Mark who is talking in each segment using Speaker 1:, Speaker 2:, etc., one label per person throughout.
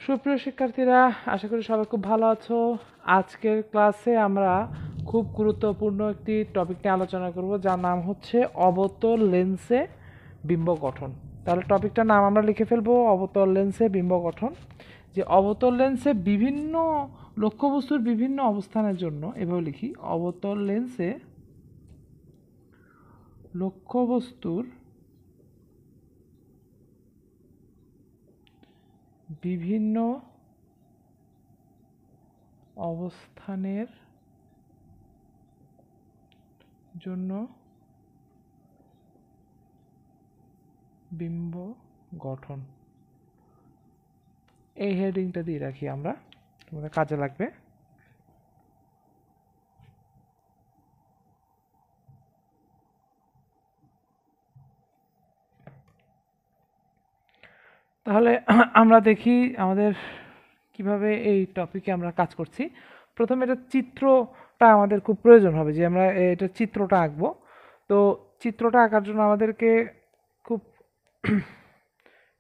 Speaker 1: সুপ্রিয় শিক্ষার্থীরা, আশা করি সবাই খুব ভালো আছো। আজকের ক্লাসে আমরা খুব গুরুত্বপূর্ণ একটি টপিক নিয়ে আলোচনা করব, যার নাম হচ্ছে অবতল লেন্সে বিম্ব গঠন। তাহলে টপিকটার নাম আমরা লিখে ফেলবো, অবতল লেন্সে বিম্ব গঠন। যে অবতল লেন্সে বিভিন্ন লক্ষ্যবস্তুর বিভিন্ন অবস্থানের জন্য, এভাবে লিখি, অবতল লেন্সে লক্ষ্যবস্তুর বিভিন্ন অবস্থানের জন্য বিম্ব গঠন, এই হেডিংটা দিয়ে রাখি আমরা, তোমাদের কাজে লাগবে। তাহলে আমরা দেখি আমাদের কিভাবে এই টপিকে আমরা কাজ করছি। প্রথমে এটা চিত্রটা আমাদের খুব প্রয়োজন হবে, যে আমরা এটা চিত্রটা আঁকবো। তো চিত্রটা আঁকার জন্য আমাদেরকে খুব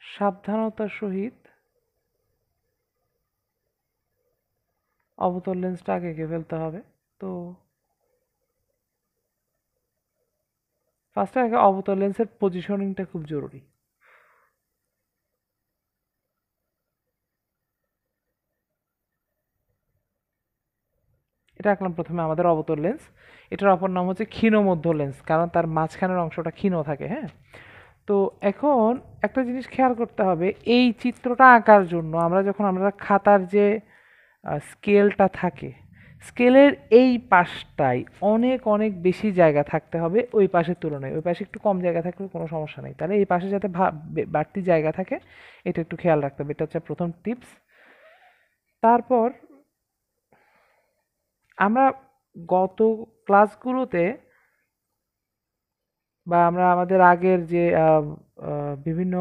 Speaker 1: সাবধানতার সহিত অবতল লেন্সটা আগে এঁকে ফেলতে হবে। তো ফার্স্টে আগে অবতল লেন্সের পজিশনিংটা খুব জরুরি। এটা আঁকলাম প্রথমে আমাদের অবতল লেন্স। এটার অপর নাম হচ্ছে ক্ষীণ মধ্য লেন্স, কারণ তার মাঝখানের অংশটা ক্ষীণ থাকে। হ্যাঁ, তো এখন একটা জিনিস খেয়াল করতে হবে, এই চিত্রটা আঁকার জন্য আমরা খাতার যে স্কেলটা থাকে, স্কেলের এই পাশটায় অনেক অনেক বেশি জায়গা থাকতে হবে ওই পাশের তুলনায়। ওই পাশে একটু কম জায়গা থাকলে কোনো সমস্যা নেই, তাহলে এই পাশে যাতে বাড়তি জায়গা থাকে এটা একটু খেয়াল রাখতে হবে। এটা হচ্ছে প্রথম টিপস। তারপর আমরা গত ক্লাসগুলোতে বা আমরা আমাদের আগের যে বিভিন্ন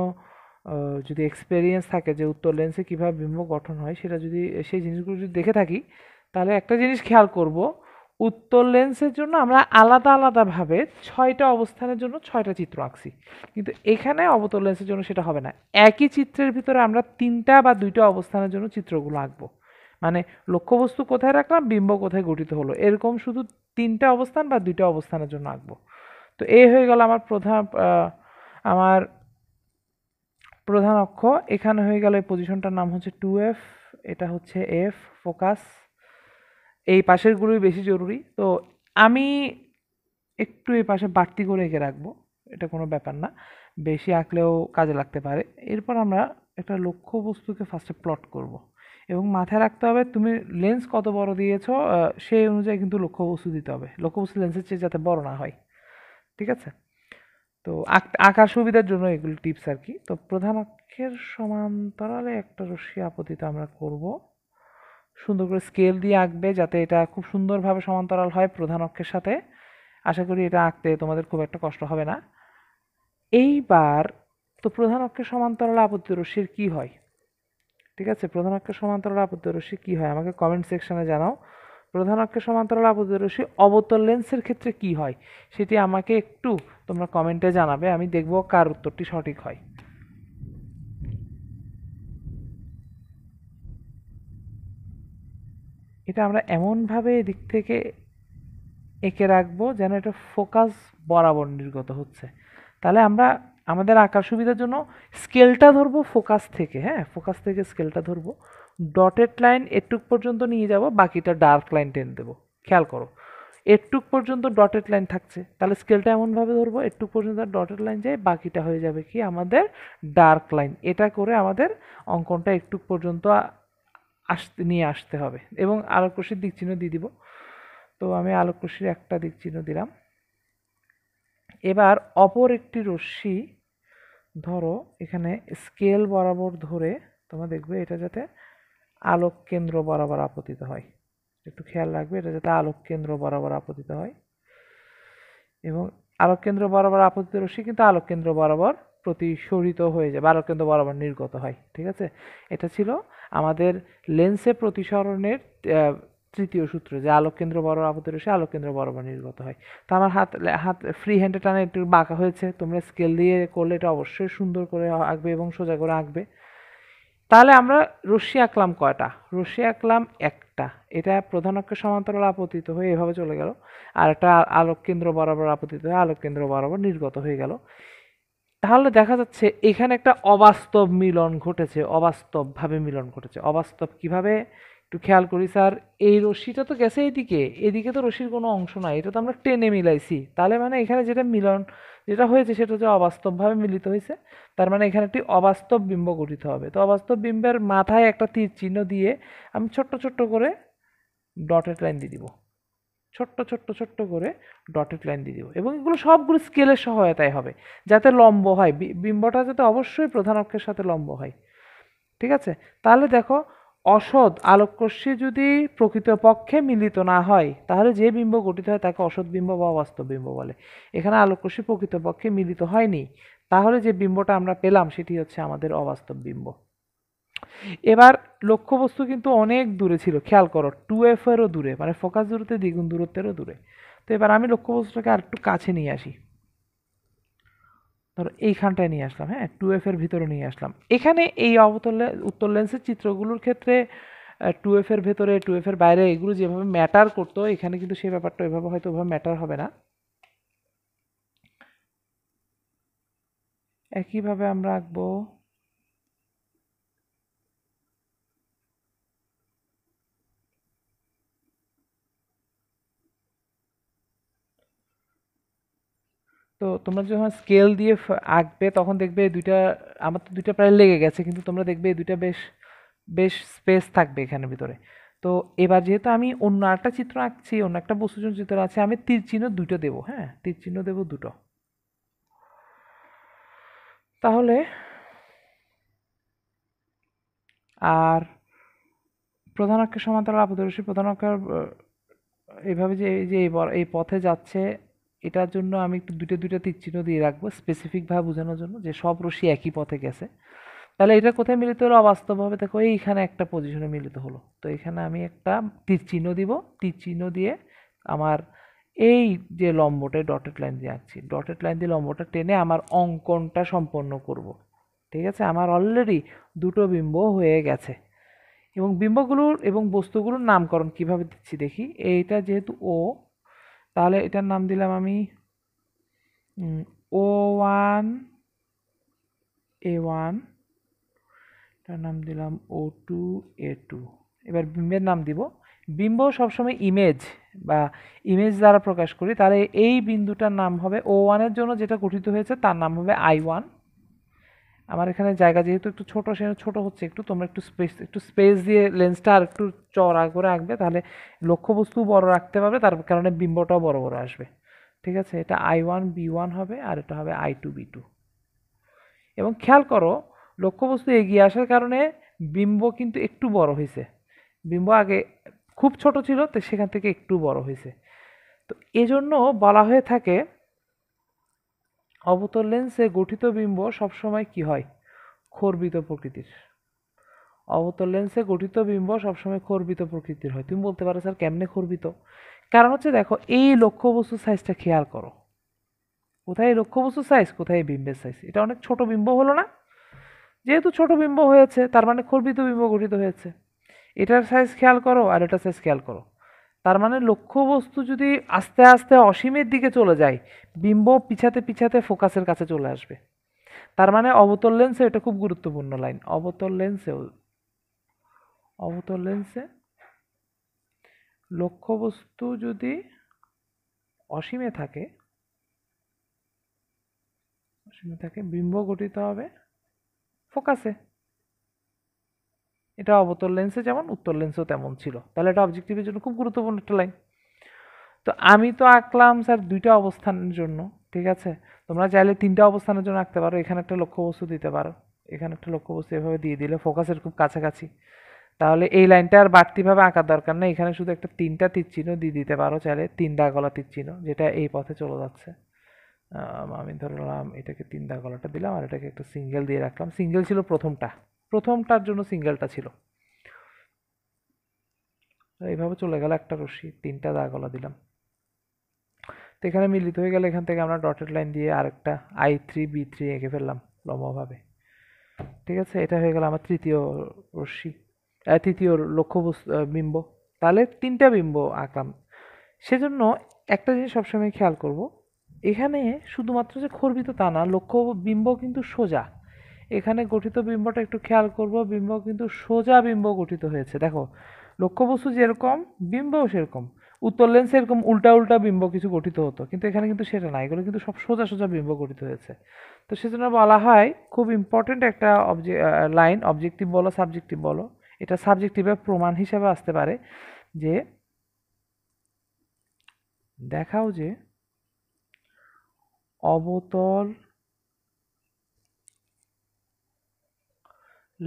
Speaker 1: যদি এক্সপেরিয়েন্স থাকে যে উত্তর লেন্সে কীভাবে বিম্ব গঠন হয়, সেটা যদি সেই জিনিসগুলো যদি দেখে থাকি, তাহলে একটা জিনিস খেয়াল করব, উত্তর লেন্সের জন্য আমরা আলাদা আলাদাভাবে 6টা অবস্থানের জন্য 6টা চিত্র আঁকছি, কিন্তু এখানে অবতল লেন্সের জন্য সেটা হবে না। একই চিত্রের ভিতরে আমরা 3টা বা 2টা অবস্থানের জন্য চিত্রগুলো আঁকবো। মানে লক্ষ্যবস্তু কোথায় রাখলাম, বিম্ব কোথায় গঠিত হলো, এরকম শুধু 3টা অবস্থান বা 2টা অবস্থানের জন্য আঁকবো। তো এই হয়ে গেল আমার প্রধান অক্ষ। এখানে হয়ে গেল এই পজিশনটার নাম হচ্ছে 2F, এটা হচ্ছে F ফোকাস। এই পাশেরগুলোই বেশি জরুরি, তো আমি একটু এই পাশে বাড়তি করে এঁকে রাখবো, এটা কোনো ব্যাপার না, বেশি আঁকলেও কাজে লাগতে পারে। এরপর আমরা একটা লক্ষ্যবস্তুকে ফার্স্টে প্লট করব, এবং মাথায় রাখতে হবে তুমি লেন্স কত বড় দিয়েছো সেই অনুযায়ী কিন্তু লক্ষ্যবস্তু দিতে হবে। লক্ষ্যবস্তু লেন্সের চেয়ে যাতে বড় না হয়, ঠিক আছে? তো আঁকার সুবিধার জন্য এগুলো টিপস আর কি। তো প্রধান অক্ষের সমান্তরালে একটা রশ্মি আপতিত আমরা করব, সুন্দর করে স্কেল দিয়ে আঁকবে যাতে এটা খুব সুন্দরভাবে সমান্তরাল হয় প্রধান অক্ষের সাথে। আশা করি এটা আঁকতে তোমাদের খুব একটা কষ্ট হবে না। এইবার তো প্রধান অক্ষের সমান্তরালে আপতিত রশ্মির কি হয়, ঠিক আছে? প্রধান অক্ষের সমান্তরালে আপতিত রশ্মি কি হয় আমাকে কমেন্ট সেকশনে জানাও। প্রধান অক্ষের সমান্তরাল আপতিত রশ্মি অবতল লেন্সের ক্ষেত্রে কি হয় সেটি আমাকে একটু তোমরা কমেন্টে জানাবে, আমি দেখব কার উত্তরটি সঠিক হয়। এটা আমরা এমনভাবে দিক থেকে এঁকে রাখবো যেন এটা ফোকাস বরাবর নির্গত হচ্ছে। তাহলে আমরা আমাদের আঁকার সুবিধার জন্য স্কেলটা ধরবো ফোকাস থেকে। হ্যাঁ, ফোকাস থেকে স্কেলটা ধরবো, ডটেড লাইন এটুক পর্যন্ত নিয়ে যাব, বাকিটা ডার্ক লাইন টেনে দেবো। খেয়াল করো, এটুক পর্যন্ত ডটেড লাইন থাকছে, তাহলে স্কেলটা এমনভাবে ধরবো এটুক পর্যন্ত ডটেড লাইন যায়, বাকিটা হয়ে যাবে কি আমাদের ডার্ক লাইন। এটা করে আমাদের অঙ্কনটা একটু পর্যন্ত নিয়ে আসতে হবে, এবং আলোক রশ্মির দিক চিহ্ন দিয়ে দিব। তো আমি আলোক রশ্মির একটা দিক চিহ্ন দিলাম। এবার অপর একটি রশ্মি ধরো এখানে স্কেল বরাবর ধরে তোমরা দেখবে এটা যাতে আলোক কেন্দ্র বরাবর আপতিত হয়। একটু খেয়াল রাখবে এটা যাতে আলোক কেন্দ্র বরাবর আপতিত হয়, এবং আলোক কেন্দ্র বরাবর আপতিত রশ্মি কিন্তু আলোক কেন্দ্র বরাবর প্রতিসরিত হয়ে যায় বা আলোক কেন্দ্র বরাবর নির্গত হয়, ঠিক আছে? এটা ছিল আমাদের লেন্সে প্রতিসরণের তৃতীয় সূত্র, যে আলোক কেন্দ্র বরাবর আপতিত রশ্মি আলোক কেন্দ্র বরাবর নির্গত হয়। তো আমার হাত ফ্রি হ্যান্ডে টানে একটু বাঁকা হয়েছে, তোমরা স্কেল দিয়ে করলে এটা অবশ্যই সুন্দর করে আঁকবে এবং সোজা করে আঁকবে। তাহলে আমরা রশ্মি আঁকলাম কয়টা? রশ্মি আঁকলাম একটা, এটা প্রধান অক্ষের সমান্তরাল আপতিত হয়ে এভাবে চলে গেল, আর একটা আলোক কেন্দ্র বরাবর আপতিত হয়ে আলোক কেন্দ্র বরাবর নির্গত হয়ে গেল। তাহলে দেখা যাচ্ছে এখানে একটা অবাস্তব মিলন ঘটেছে, অবাস্তবভাবে মিলন ঘটেছে। অবাস্তব কিভাবে? একটু খেয়াল করি স্যার, এই রশ্মিটা তো গেছে এদিকে, এদিকে তো রশ্মির কোনো অংশ নাই, এটা তো আমরা টেনে মিলাইছি, তাহলে মানে এখানে যেটা মিলন যেটা হয়েছে সেটা হচ্ছে অবাস্তবভাবে মিলিত হয়েছে। তার মানে এখানে একটি অবাস্তব বিম্ব গঠিত হবে। তো অবাস্তব বিম্বের মাথায় একটা তীর চিহ্ন দিয়ে আমি ছোট্ট ছোট্ট করে ডটেড লাইন দিয়ে দিব, ছোট্ট ছোট্ট ছোট্ট করে ডটেড লাইন দিয়ে দিব, এবং এগুলো সবগুলো স্কেলের সহায়তায় হবে, যাতে লম্ব হয়, বিম্বটা যাতে অবশ্যই প্রধান অক্ষের সাথে লম্ব হয়। ঠিক আছে? তাহলে দেখো, অসৎ আলোকরশ্মি যদি প্রকৃতপক্ষে মিলিত না হয় তাহলে যে বিম্ব গঠিত হয় তাকে অসৎ বিম্ব বা অবাস্তব বিম্ব বলে। এখানে আলোকরশ্মি প্রকৃতপক্ষে মিলিত হয়নি, তাহলে যে বিম্বটা আমরা পেলাম সেটি হচ্ছে আমাদের অবাস্তব বিম্ব। এবার লক্ষ্যবস্তু কিন্তু অনেক দূরে ছিল, খেয়াল করো, 2f এরও দূরে, মানে ফোকাস দূরত্বে দ্বিগুণ দূরত্বেরও দূরে। তো এবার আমি লক্ষ্যবস্তুটাকে আর একটু কাছে নিয়ে আসি, ধরো এইখানটায় নিয়ে আসলাম, হ্যাঁ, 2f এর ভিতরে নিয়ে আসলাম। এখানে এই অবতলে উত্তর লেন্সের চিত্রগুলোর ক্ষেত্রে 2f এর ভেতরে 2f এর বাইরে এগুলো যেভাবে ম্যাটার করতো, এখানে কিন্তু সেই ব্যাপারটা এভাবে হয়তো ওভাবে ম্যাটার হবে না। একইভাবে আমরা আঁকবো, তো তোমরা যখন স্কেল দিয়ে আঁকবে তখন দেখবে দুইটা, আমার তো দুইটা প্রায় লেগে গেছে, কিন্তু তোমরা দেখবে এই দুইটা বেশ বেশ স্পেস থাকবে এখানের ভিতরে। তো এবার যেহেতু আমি অন্য একটা চিত্র আঁকছি, অন্য একটা বস্তুজন চিত্র আছে, আমি তীর চিহ্ন দুটো দেবো, হ্যাঁ, তীর চিহ্ন দেবো দুটো। তাহলে আর প্রধান অক্ষের সমান্তরাল আপাতরশ্মি প্রধান অক্ষের এইভাবে যে এই যে এই পথে যাচ্ছে, এটার জন্য আমি একটু দুটো দুটো তীর চিহ্ন দিয়ে রাখবো স্পেসিফিকভাবে বোঝানোর জন্য যে সব রশ্মি একই পথে গেছে। তাহলে এটা কোথায় মিলিত হলো? অবাস্তবভাবে দেখো এইখানে একটা পজিশনে মিলিত হলো। তো এখানে আমি একটা তীর চিহ্ন দিব, তীর চিহ্ন দিয়ে আমার এই যে লম্বটা ডটেড লাইন দিয়ে আঁকছি, ডটেড লাইন দিয়ে লম্বটা টেনে আমার অঙ্কনটা সম্পন্ন করব। ঠিক আছে? আমার অলরেডি দুটো বিম্ব হয়ে গেছে, এবং বিম্বগুলোর এবং বস্তুগুলোর নামকরণ কিভাবে দিচ্ছি দেখি। এইটা যেহেতু ও, তাহলে এটার নাম দিলাম আমি O1 A1, এটার নাম দিলাম O2 A2। এবার বিম্বের নাম দিব, বিম্ব সবসময় ইমেজ বা ইমেজ দ্বারা প্রকাশ করি, তাহলে এই বিন্দুটার নাম হবে O1 এর জন্য যেটা গঠিত হয়েছে তার নাম হবে I1। আমার এখানে জায়গা যেহেতু একটু ছোট, সেটা ছোট হচ্ছে একটু, তোমরা একটু স্পেস দিয়ে লেন্সটা আর একটু চড়া করে আঁকবে, তাহলে লক্ষ্যবস্তু বড় রাখতে পারবে, তার কারণে বিম্বটাও বড় বড় আসবে। ঠিক আছে? এটা I1 B1 হবে, আর এটা হবে I2 B2। এবং খেয়াল করো, লক্ষ্যবস্তু এগিয়ে আসার কারণে বিম্ব কিন্তু একটু বড় হয়েছে। বিম্ব আগে খুব ছোট ছিল, তো সেখান থেকে একটু বড় হয়েছে। তো এজন্য বলা হয়ে থাকে অবতল লেন্সে গঠিত বিম্ব সবসময় কি হয়? খর্বিত প্রকৃতির। অবতল লেন্সে গঠিত বিম্ব সবসময় খর্বিত প্রকৃতির হয়। তুমি বলতে পারো স্যার কেমনে খর্বিত? কারণ হচ্ছে দেখো, এই লক্ষ্যবস্তুর সাইজটা খেয়াল করো, কোথায় লক্ষ্যবস্তুর সাইজ, কোথায় বিম্বের সাইজ। এটা অনেক ছোট বিম্ব হলো না? যেহেতু ছোট বিম্ব হয়েছে তার মানে খর্বিত বিম্ব গঠিত হয়েছে। এটার সাইজ খেয়াল করো আর এটার সাইজ খেয়াল করো, তার মানে লক্ষ্যবস্তু যদি আস্তে আস্তে অসীমের দিকে চলে যায়, বিম্ব পিছাতে পিছাতে ফোকাসের কাছে চলে আসবে। তার মানে অবতল লেন্সে এটা খুব গুরুত্বপূর্ণ লাইন। অবতল লেন্সে লক্ষ্যবস্তু যদি অসীমে থাকে, বিম্ব গঠিত হবে ফোকাসে। এটা অবতল লেন্সে যেমন উত্তর লেন্সেও তেমন ছিল। তাহলে এটা অবজেক্টিভের জন্য খুব গুরুত্বপূর্ণ একটা লাইন। তো আমি তো আঁকলাম স্যার দুইটা অবস্থানের জন্য, ঠিক আছে? তোমরা চাইলে তিনটা অবস্থানের জন্য আঁকতে পারো। এখানে একটা লক্ষ্যবস্তু দিতে পারো, এখানে একটা লক্ষ্যবস্তু এভাবে দিয়ে দিলে ফোকাসের খুব কাছাকাছি। তাহলে এই লাইনটা আর বাড়তিভাবে আঁকার দরকার নেই, এখানে শুধু একটা তিনটা তীর চিহ্ন দিয়ে দিতে পারো চাইলে, তিন দাগলা তীর চিহ্ন, যেটা এই পথে চলে যাচ্ছে। আমি ধরলাম এটাকে তিন দাগলাটা দিলাম, আর এটাকে একটা সিঙ্গেল দিয়ে রাখলাম। সিঙ্গেল ছিল প্রথমটার জন্য সিঙ্গেলটা ছিল। এইভাবে চলে গেল একটা রশ্মি, তিনটা দাগলা দিলাম। তো এখানে মিলিত হয়ে গেলে এখান থেকে আমরা ডটেড লাইন দিয়ে আরেকটা I3 B3 এঁকে ফেললাম লম্বভাবে। ঠিক আছে, এটা হয়ে গেল আমার তৃতীয় রশ্মি, তৃতীয় লক্ষ্যবস্তু বিম্ব। তাহলে তিনটা বিম্ব আঁকলাম। সেজন্য একটা জিনিস সবসময় খেয়াল করব, এখানে শুধুমাত্র যে খর্বিত তা না, লক্ষ্য বিম্ব কিন্তু সোজা। এখানে গঠিত বিম্বটা একটু খেয়াল করব, বিম্ব কিন্তু সোজা বিম্ব গঠিত হয়েছে। দেখো, লক্ষ্যবস্তু যেরকম বিম্বও সেরকম। উত্তর লেন্সে এরকম উল্টা উল্টা বিম্ব কিছু গঠিত হতো, কিন্তু এখানে কিন্তু সেটা না, এগুলো কিন্তু সব সোজা সোজা বিম্ব গঠিত হয়েছে। তো সেজন্য বলা হয়, খুব ইম্পর্টেন্ট একটা লাইন, অবজেক্টিভ বলো সাবজেক্টিভ বলো, এটা সাবজেক্টিভের প্রমাণ হিসাবে আসতে পারে যে দেখাও যে অবতল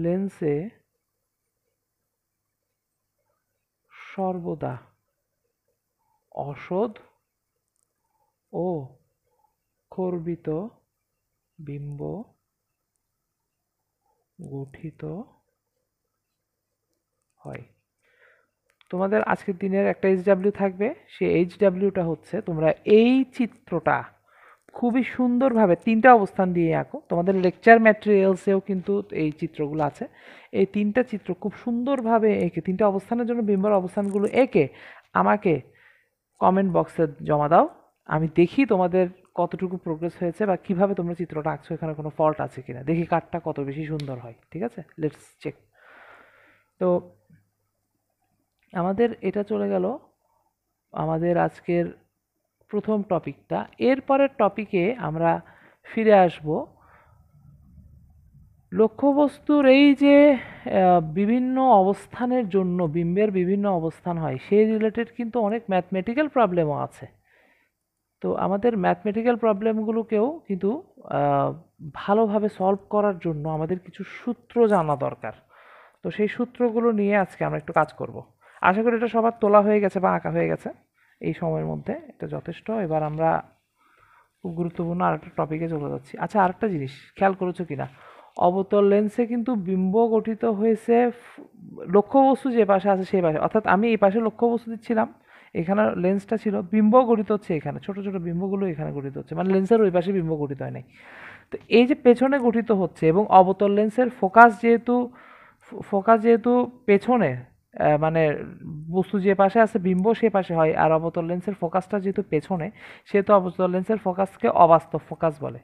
Speaker 1: লেন্সে সর্বদা অসৎ ও খর্বিত বিম্ব গঠিত হয়। তোমাদের আজকের দিনের একটা এইচডাব্লিউ থাকবে, সেই এইচডাব্লিউটা হচ্ছে তোমরা এই চিত্রটা খুবই সুন্দরভাবে তিনটা অবস্থান দিয়ে আঁকো। তোমাদের লেকচার ম্যাটেরিয়ালসেও কিন্তু এই চিত্রগুলো আছে। এই তিনটা চিত্র খুব সুন্দরভাবে এঁকে, তিনটা অবস্থানের জন্য বিম্বর অবস্থানগুলো এঁকে আমাকে কমেন্ট বক্সে জমা দাও। আমি দেখি তোমাদের কতটুকু প্রোগ্রেস হয়েছে বা কিভাবে তোমরা চিত্রটা আঁকছো, এখানে কোনো ফল্ট আছে কিনা, দেখি কারটা কত বেশি সুন্দর হয়। ঠিক আছে, লেটস চেক। তো আমাদের এটা চলে গেল আমাদের আজকের প্রথম টপিকটা। এরপরের টপিকে আমরা ফিরে আসব লক্ষ্যবস্তুর এই যে বিভিন্ন অবস্থানের জন্য বিম্বের বিভিন্ন অবস্থান হয়, সেই রিলেটেড কিন্তু অনেক ম্যাথমেটিক্যাল প্রবলেমও আছে। তো আমাদের ম্যাথমেটিক্যাল প্রবলেমগুলোকেও কিন্তু ভালোভাবে সলভ করার জন্য আমাদের কিছু সূত্র জানা দরকার। তো সেই সূত্রগুলো নিয়ে আজকে আমরা একটু কাজ করব। আশা করি এটা সবার তোলা হয়ে গেছে বা আঁকা হয়ে গেছে এই সময়ের মধ্যে, এটা যথেষ্ট। এবার আমরা খুব গুরুত্বপূর্ণ আরেকটা টপিকে চলে যাচ্ছি। আচ্ছা, আরেকটা জিনিস খেয়াল করেছো কিনা, অবতল লেন্সে কিন্তু বিম্ব গঠিত হয়েছে লক্ষ্যবস্তু যে পাশে আছে সেই পাশে, অর্থাৎ আমি এই পাশে লক্ষ্যবস্তু দিচ্ছিলাম, এখানে লেন্সটা ছিল, বিম্ব গঠিত হচ্ছে এখানে, ছোট ছোট বিম্বগুলো এখানে গঠিত হচ্ছে, মানে লেন্সের ওই পাশে বিম্ব গঠিত হয় নাই। তো এই যে পেছনে গঠিত হচ্ছে, এবং অবতল লেন্সের ফোকাস যেহেতু পেছনে, মানে বস্তু যে পাশে আছে বিম্ব সে পাশে হয়, আর অবতল লেন্সের ফোকাসটা যেহেতু পেছনে, সেহেতু অবতল লেন্সের ফোকাসকে অবাস্তব ফোকাস বলে।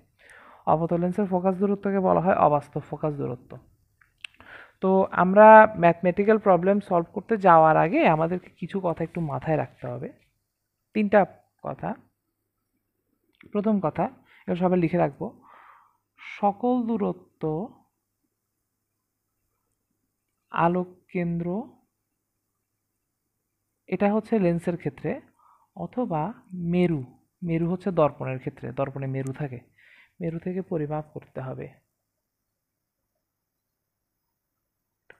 Speaker 1: অবতল লেন্সের ফোকাস দূরত্বকে বলা হয় অবাস্তব ফোকাস দূরত্ব। তো আমরা ম্যাথমেটিক্যাল প্রবলেম সলভ করতে যাওয়ার আগে আমাদেরকে কিছু কথা একটু মাথায় রাখতে হবে, তিনটা কথা। প্রথম কথা, এটা সবাই লিখে রাখবো, সকল দূরত্ব আলোক কেন্দ্র, এটা হচ্ছে লেন্সের ক্ষেত্রে, অথবা মেরু, মেরু হচ্ছে দর্পণের ক্ষেত্রে, দর্পণে মেরু থাকে, মেরু থেকে পরিমাপ করতে হবে।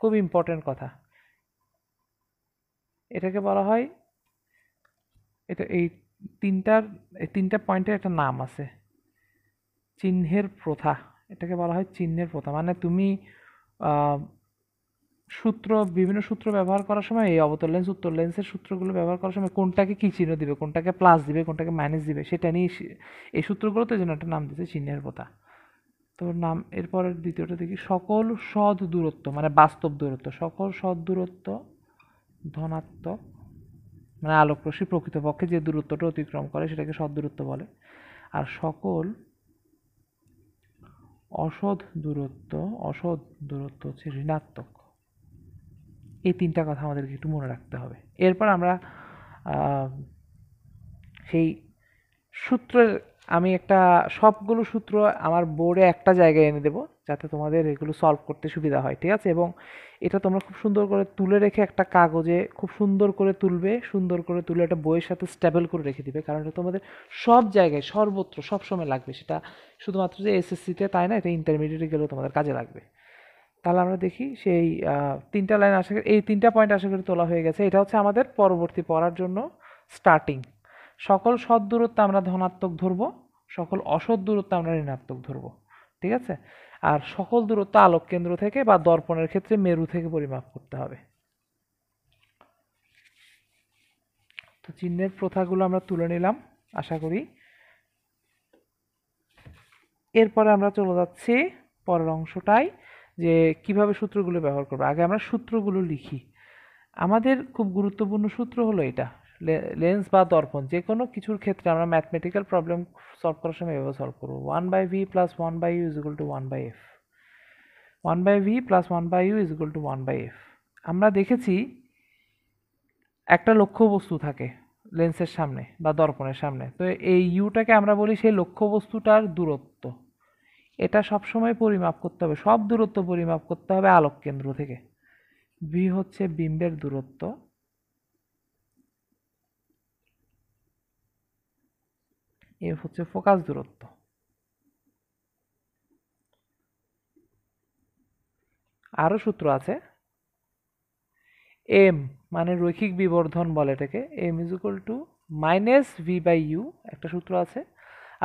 Speaker 1: খুব ইম্পর্টেন্ট কথা, এটাকে বলা হয়, এটা এই তিনটা পয়েন্টের একটা নাম আছে, চিহ্নের প্রথা। এটাকে বলা হয় চিহ্নের প্রথা। মানে তুমি বিভিন্ন সূত্র ব্যবহার করার সময়, এই অবতল লেন্স উত্তর লেন্সের সূত্রগুলো ব্যবহার করার সময় কোনটাকে কি চিহ্ন দিবে, কোনটাকে প্লাস দিবে, কোনটাকে মাইনাস দিবে, সেটা নিয়ে এই সূত্রগুলোতে জন্য একটা নাম দিচ্ছে চিহ্নের প্রথা। তো নাম, এরপরের দ্বিতীয়টা দেখি, সকল সৎ দূরত্ব, মানে বাস্তব দূরত্ব, সকল সৎ দূরত্ব ধনাত্মক, মানে আলোকরশ্মি প্রকৃতপক্ষে যে দূরত্বটা অতিক্রম করে সেটাকে সৎ দূরত্ব বলে। আর সকল অসৎ দূরত্ব হচ্ছে ঋণাত্মক। এই তিনটা কথা আমাদেরকে একটু মনে রাখতে হবে। এরপর আমরা সেই সূত্রের, আমি একটা সবগুলো সূত্র আমার বোর্ডে একটা জায়গায় এনে দেবো, যাতে তোমাদের এগুলো সলভ করতে সুবিধা হয়। ঠিক আছে, এবং এটা তোমরা খুব সুন্দর করে তুলে রেখে একটা কাগজে খুব সুন্দর করে তুলবে, সুন্দর করে তুলে একটা বইয়ের সাথে স্টেবল করে রেখে দিবে, কারণ এটা তোমাদের সব জায়গায় সর্বত্র সবসময় লাগবে। সেটা শুধুমাত্র যে এসএসসিতে তাই না, এটা ইন্টারমিডিয়েটে গেলেও তোমাদের কাজে লাগবে। তাহলে আমরা দেখি সেই তিনটা লাইন আশা করি, এই তিনটা পয়েন্ট আশা করি তোলা হয়ে গেছে। এটা হচ্ছে আমাদের পরবর্তী পড়ার জন্য স্টার্টিং। সকল সৎ দূরত্ব আমরা ধনাত্মক ধরবো, সকল অসৎ দূরত্ব আমরা ঋণাত্মক ধরবো। ঠিক আছে, আর সকল দূরত্ব আলোক কেন্দ্র থেকে বা দর্পণের ক্ষেত্রে মেরু থেকে পরিমাপ করতে হবে। তো চিহ্নের প্রথাগুলো আমরা তুলে নিলাম আশা করি। এরপরে আমরা চলে যাচ্ছি পরের অংশটায়, যে কিভাবে সূত্রগুলো ব্যবহার করবো। আগে আমরা সূত্রগুলো লিখি। আমাদের খুব গুরুত্বপূর্ণ সূত্র হলো এটা, লেন্স বা দর্পণ যে কোনো কিছুর ক্ষেত্রে আমরা ম্যাথমেটিক্যাল প্রবলেম সলভ করার সময় এভাবে সলভ করবো, 1/v plus 1/u is equal two 1/f, 1/v plus 1/u is equal two 1/f। আমরা দেখেছি একটা লক্ষ্য বস্তু থাকে লেন্সের সামনে বা দর্পণের সামনে, তো এই ইউটাকে আমরা বলি সেই লক্ষ্য বস্তুটার দূরত্ব। এটা সবসময় পরিমাপ করতে হবে, সব দূরত্ব পরিমাপ করতে হবে আলোক কেন্দ্র থেকে। ভি হচ্ছে বিম্বের দূরত্ব, এফ হচ্ছে ফোকাস দূরত্ব। আরও সূত্র আছে, এম মানে রৈখিক বিবর্ধন বলে এটাকে, M is equal to minus V by U একটা সূত্র আছে।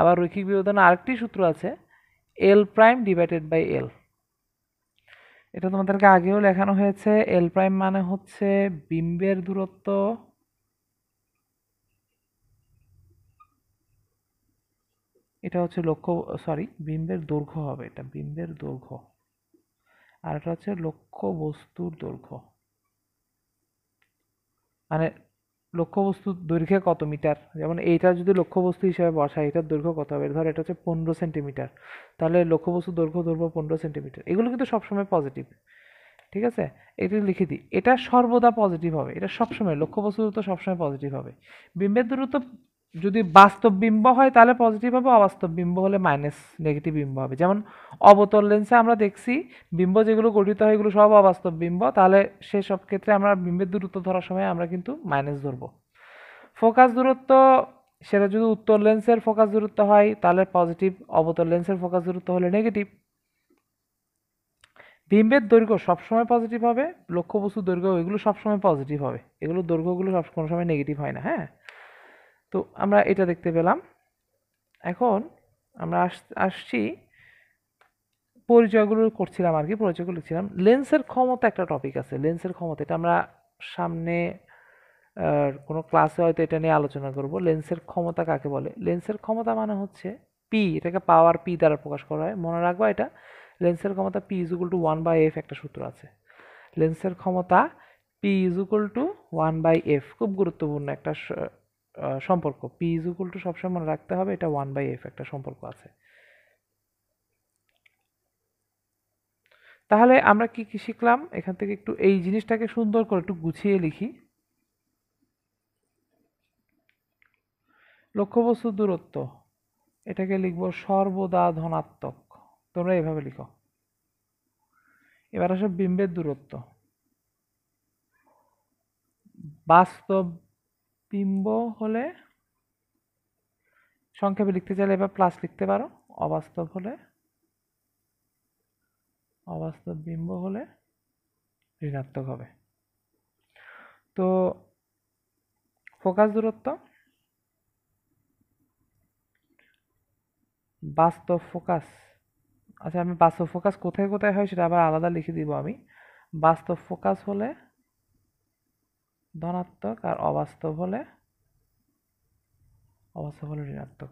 Speaker 1: আবার রৈখিক বিবর্ধনের আরেকটি সূত্র আছে, L prime divided by L. এটা তোমাদেরকে আগেও লেখানো হয়েছে। এল প্রাইম মানে হচ্ছে বিম্বের দূরত্ব, এটা হচ্ছে লক্ষ্য, সরি বিম্বের দৈর্ঘ্য হবে, এটা বিম্বের দৈর্ঘ্য, আর এটা হচ্ছে লক্ষ্য বস্তুর দৈর্ঘ্য। মানে লক্ষ্যবস্তুর দৈর্ঘ্যে কত মিটার, যেমন এইটা যদি লক্ষ্যবস্তু হিসেবে বসাই, এটার দৈর্ঘ্য কত হবে, ধর এটা হচ্ছে 15 সেন্টিমিটার, তাহলে লক্ষ্যবস্তুর দৈর্ঘ্য ধরবো 15 সেন্টিমিটার। এগুলো কিন্তু সবসময় পজিটিভ, ঠিক আছে? এটা লিখে দিই, এটা সর্বদা পজিটিভ হবে, এটা সবসময় লক্ষ্যবস্তুর দূরত্ব সবসময় পজিটিভ হবে। বিম্বের দূরত্ব যদি বাস্তব বিম্ব হয় তাহলে পজিটিভ হবে, অবাস্তব বিম্ব হলে মাইনাস নেগেটিভ বিম্ব হবে। যেমন অবতল লেন্সে আমরা দেখছি বিম্ব যেগুলো গঠিত হয় এগুলো সব অবাস্তব বিম্ব, তাহলে সেসব ক্ষেত্রে আমরা বিম্বের দূরত্ব ধরার সময় আমরা কিন্তু মাইনাস ধরবো। ফোকাস দূরত্ব, সেটা যদি উত্তল লেন্সের ফোকাস দূরত্ব হয় তাহলে পজিটিভ, অবতল লেন্সের ফোকাস দূরত্ব হলে নেগেটিভ। বিম্বের দৈর্ঘ্য সবসময় পজিটিভ হবে, লক্ষ্যবস্তুর দৈর্ঘ্য এগুলো সবসময় পজিটিভ হবে, এগুলো দৈর্ঘ্যগুলো সব কোনো সময় নেগেটিভ হয় না। হ্যাঁ, তো আমরা এটা দেখতে পেলাম। এখন আমরা আসছি পরিচয়গুলো করছিলাম আর কি, পরিচয়গুলো লিখছিলাম। লেন্সের ক্ষমতা একটা টপিক আছে, লেন্সের ক্ষমতা, এটা আমরা সামনে কোনো ক্লাসে হয়তো এটা নিয়ে আলোচনা করব। লেন্সের ক্ষমতা কাকে বলে? লেন্সের ক্ষমতা মানে হচ্ছে পি, এটাকে পাওয়ার পি দ্বারা প্রকাশ করা হয়, মনে রাখবা এটা। লেন্সের ক্ষমতা P is equal two 1/f একটা সূত্র আছে। লেন্সের ক্ষমতা P is equal two 1/f, খুব গুরুত্বপূর্ণ একটা সম্পর্ক। পি ইজ ইকুয়াল টু সবসময় মনে রাখতে হবে, এটা 1/f একটা সম্পর্ক আছে। তাহলে আমরা কি কি শিখলাম এখান থেকে? একটু এই জিনিসটাকে সুন্দর করে একটু গুছিয়ে লিখি। লক্ষ্যবস্তুর দূরত্ব, এটাকে লিখবো সর্বদা ধনাত্মক, তোমরা এভাবে লিখো। এবার আসো বিম্বের দূরত্ব, বাস্তব বিম্ব হলে সংক্ষেপে লিখতে চাইলে এবার প্লাস লিখতে পারো, অবাস্তব হলে, অবাস্তব বিম্ব হলে ঋণাত্মক হবে। তো ফোকাস দূরত্ব, বাস্তব ফোকাস, আচ্ছা আমি বাস্তব ফোকাস কোথায় কোথায় হয় সেটা আবার আলাদা লিখে দিব আমি। বাস্তব ফোকাস হলে ধনাত্মক, আর অবাস্তব হলে ঋণাত্মক।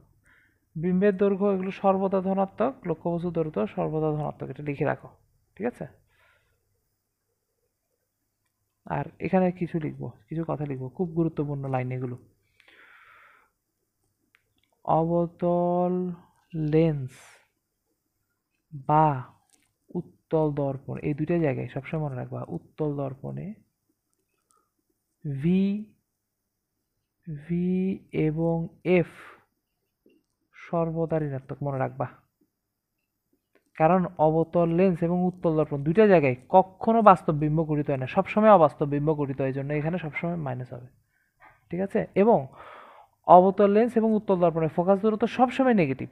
Speaker 1: বিম্বের দৈর্ঘ্য এগুলো সর্বদা ধনাত্মক, লক্ষ্যবস্তু দৈর্ঘ্য সর্বদা ধনাত্মক, এটা লিখে রাখো, ঠিক আছে? আর এখানে কিছু লিখবো, কিছু কথা লিখবো, খুব গুরুত্বপূর্ণ লাইন এগুলো। অবতল লেন্স বা উত্তল দর্পণ, এই দুইটা জায়গায় সবসময় মনে রাখবা, উত্তল দর্পণে ভি ভি এবং এফ সর্বদা ঋণাত্মক, মনে রাখবা। কারণ অবতল লেন্স এবং উত্তল দর্পণ দুইটা জায়গায় কখনো বাস্তব বিম্ব গঠিত হয় না, সবসময় অবাস্তব বিম্ব গঠিত হয়, জন্য এখানে সবসময় মাইনাস হবে, ঠিক আছে? এবং অবতল লেন্স এবং উত্তল দর্পণের ফোকাস দূরত্ব সবসময় নেগেটিভ,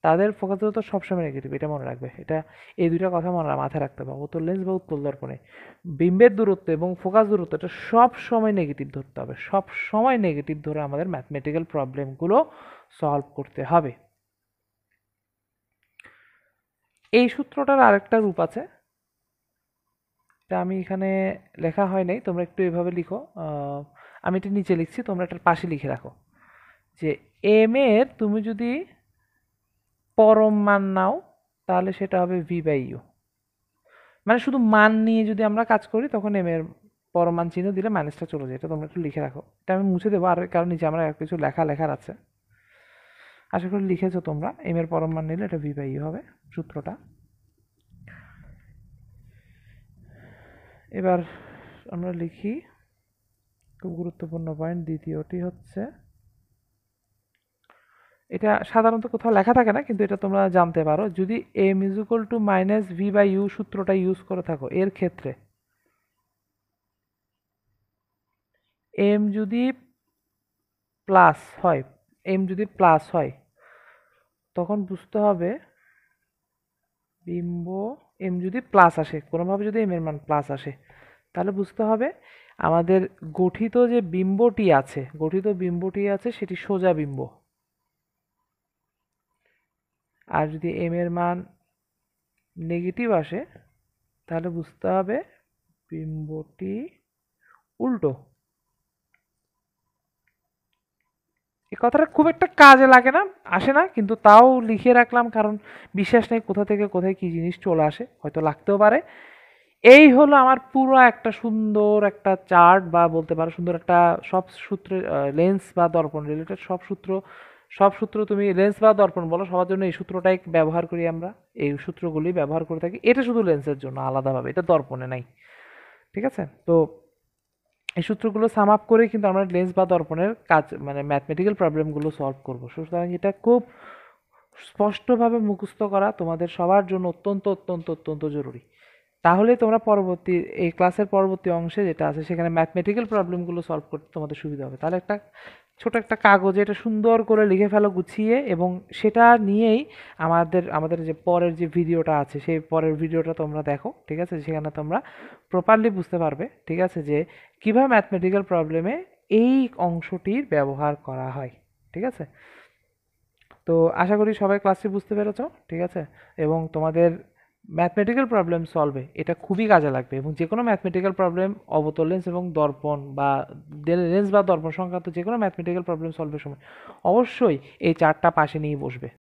Speaker 1: তাদের ফোকাস দূরত্ব সবসময় নেগেটিভ, এটা মনে রাখবে। এটা এই দুইটা কথা মাথায় রাখতে হবে। অবতল লেন্স বা উত্তল দর্পণে বিম্বের দূরত্ব এবং ফোকাস দূরত্ব এটা সব সময় নেগেটিভ ধরতে হবে, সব সময় নেগেটিভ ধরে আমাদের ম্যাথমেটিক্যাল প্রবলেমগুলো সলভ করতে হবে। এই সূত্রটার আরেকটা রূপ আছে, এটা আমি এখানে লেখা হয় নাই, তোমরা একটু এভাবে লিখো, আমি এটা নিচে লিখছি, তোমরা এটার পাশে লিখে রাখো যে এম এর তুমি যদি পরম মান নাও তাহলে সেটা হবে ভি বাই ইউ। মানে শুধু মান নিয়ে যদি আমরা কাজ করি তখন এম এর পরমান চিহ্ন দিলে মাইনাসটা চলে যায়। এটা তোমরা একটু লিখে রাখো, এটা আমি মুছে দেবো আর কারণ নিচে আমরা কিছু লেখার আছে। আশা করি লিখেছো তোমরা। এম এর পরম মান নিলে এটা ভি বাই ইউ হবে সূত্রটা। এবার আমরা লিখি খুব গুরুত্বপূর্ণ পয়েন্ট, দ্বিতীয়টি হচ্ছে, এটা সাধারণত কোথাও লেখা থাকে না কিন্তু এটা তোমরা জানতে পারো, যদি M is equal to minus V by U সূত্রটা ইউজ করে থাকো, এর ক্ষেত্রে এম যদি প্লাস হয়, এম যদি প্লাস হয় তখন বুঝতে হবে বিম্ব, এম যদি প্লাস আসে কোনোভাবে, যদি এম এর মান প্লাস আসে তাহলে বুঝতে হবে আমাদের গঠিত যে বিম্বটি আছে, সেটি সোজা বিম্ব। আর যদি এম এর মান নেগেটিভ আসে তাহলে বুঝতে হবে বিম্বটি উল্টো। এই কথাটা খুব একটা কাজে লাগে না, আসে না, কিন্তু তাও লিখে রাখলাম কারণ বিশ্বাস নেই কোথা থেকে কোথায় কি জিনিস চলে আসে, হয়তো লাগতেও পারে। এই হলো আমার পুরো একটা সুন্দর একটা চার্ট, বা বলতে পারো সুন্দর একটা সব সূত্রের লেন্স বা দর্পণ রিলেটেড সব সূত্র তুমি লেন্স বা দর্পণ বলো, সবার জন্য এই সূত্রটাই ব্যবহার করি আমরা, এই সূত্রগুলি ব্যবহার করে থাকি। এটা শুধু লেন্সের জন্য আলাদাভাবে, এটা দর্পণে নাই, ঠিক আছে? তো এই সূত্রগুলো সাম আপ করে কিন্তু আমরা লেন্স বা দর্পণের কাজ মানে ম্যাথমেটিক্যাল প্রবলেমগুলো সলভ করবো। সুতরাং এটা খুব স্পষ্টভাবে মুখস্থ করা তোমাদের সবার জন্য অত্যন্ত অত্যন্ত অত্যন্ত জরুরি। তাহলে তোমরা পরবর্তী এই ক্লাসের পরবর্তী অংশে যেটা আছে সেখানে ম্যাথমেটিক্যাল প্রবলেমগুলো সলভ করতে তোমাদের সুবিধা হবে। তাহলে একটা ছোট একটা কাগজে এটা সুন্দর করে লিখে ফেলো গুছিয়ে, এবং সেটা নিয়েই আমাদের যে পরের যে ভিডিওটা আছে সেই পরের ভিডিওটা তোমরা দেখো, ঠিক আছে? সেখানে তোমরা প্রপারলি বুঝতে পারবে, ঠিক আছে, যে কীভাবে ম্যাথমেটিক্যাল প্রবলেমে এই অংশটির ব্যবহার করা হয়, ঠিক আছে? তো আশা করি সবাই ক্লাসটি বুঝতে পেরেছো, ঠিক আছে? এবং তোমাদের ম্যাথমেটিক্যাল প্রবলেম সলভে এটা খুবই কাজে লাগবে, এবং যে কোনো ম্যাথমেটিক্যাল প্রবলেম, অবতল লেন্স এবং দর্পণ বা লেন্স বা দর্পণ সংক্রান্ত যে কোনো ম্যাথমেটিক্যাল প্রবলেম সলভের সময় অবশ্যই এই চারটা পাশে নিয়ে বসবে।